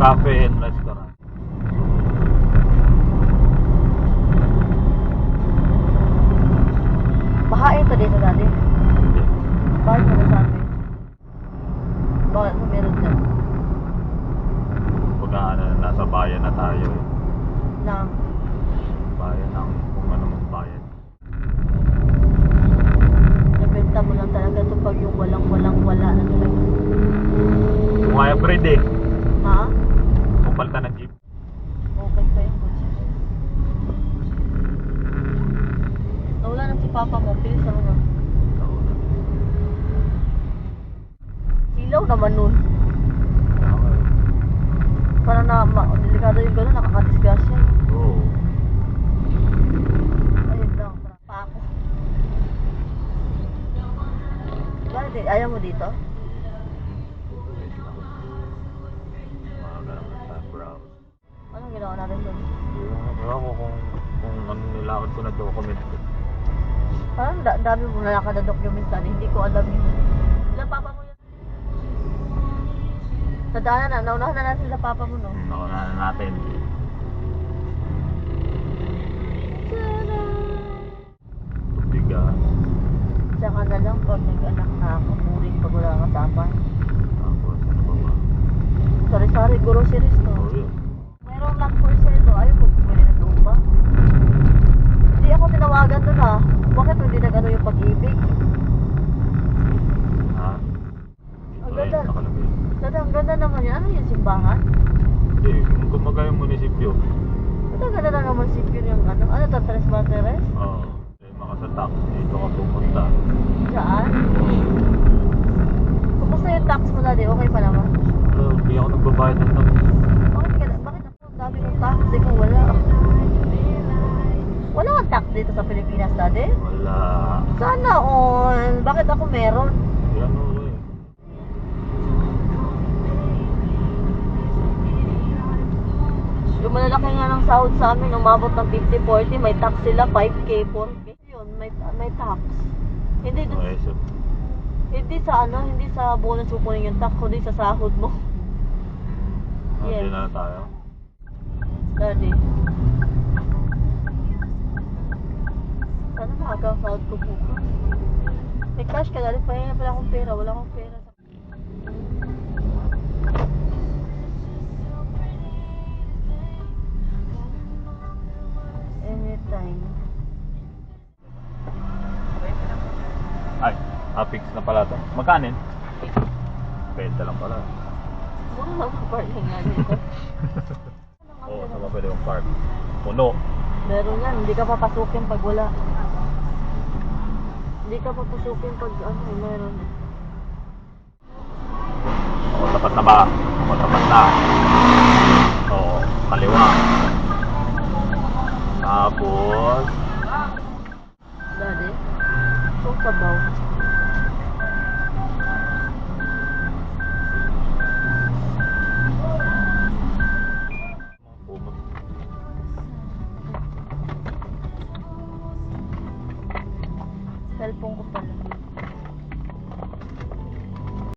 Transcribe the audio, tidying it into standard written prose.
cafe and restaurant. Bahain to dito dati. Hindi. Bakit mo nasabi? Bakit mo meron dyan? Pagka nasa bayan na tayo. Na, Bayan ng kung ano mong bayan. nabenta mo lang talaga ito pag yung walang-wala na talaga. Kung hybrid eh. Ha? Kung palta ng jeep. Okay pa yung kotse. Nawala na si Papa mo, bilis ano na. Silaw naman nun. Parang delikado yung gano'n, nakakadisgrasya. Oo. Ayun lang, parang pa ako. Bakit ayaw mo dito? Mga ganun na background. Anong ginawa natin doon? Ewan ko kung ano nilakad ko na document ko. Parang dami mo nalakad na dokumentan, hindi ko alam yun. Sila Papa mo yan. Sa daanan na, naunahan na natin sila Papa mo, no? Nauna na natin. Biga. Tsaka na lang pag nag-anak na ako, puring pag wala kang kasama. Tapos ano ba ba? Sari-sari, groceries to. Oh, yun. Mayroong lang for sale, no? Ayaw mo bumili ng lupa. Hindi ako tinawagan doon, ha? Bakit hindi nag-ano yung pag-ibig? Ha? Ang Ayun, ganda. nakalagay. Ang ganda naman yun. Ano yung simbahan? Hindi, kung kumbaga yung munisipyo. Ang ganda na naman si Pure yung ano. Ano to, Tres Martires? Oo. Eh, makasatak. Dito ka pupunta. Saan? Kumusta yung tax mo dati? Okay pa naman? Pero hindi ako nagbabayad ng tax. Bakit ako ang dami ng tax? Di ko wala. Wala kang tax dito sa Pilipinas dati? Wala. Sana all. Bakit ako meron? Yan o eh. Yung malalaki nga ng sahod sa amin, umabot ng 50-40, may tax sila, 5K, 4K. Yun, may tax. Hindi dun, Okay, so, hindi sa ano, hindi sa bonus mo kunin yung tax, kundi sa sahod mo. hindi Yes. na tayo. Daddy. Sana makaka-sahod ko bukas. May cash ka, daddy. Pahinga pala akong pera. Wala akong pera. Anytime. Ay, fix na pala to. Magkanin? Benta lang pala. Muna lang ang parking nga dito. Oo, saan ba pwede yung park? Puno. Meron yan. Hindi ka papasukin pag wala. Hindi ka papasukin pag ano, meron. Oo, tapat na ba? Oo, tapat na. Oo, kaliwa. Tapos, Daddy. So, sabaw. Cellphone ko pala.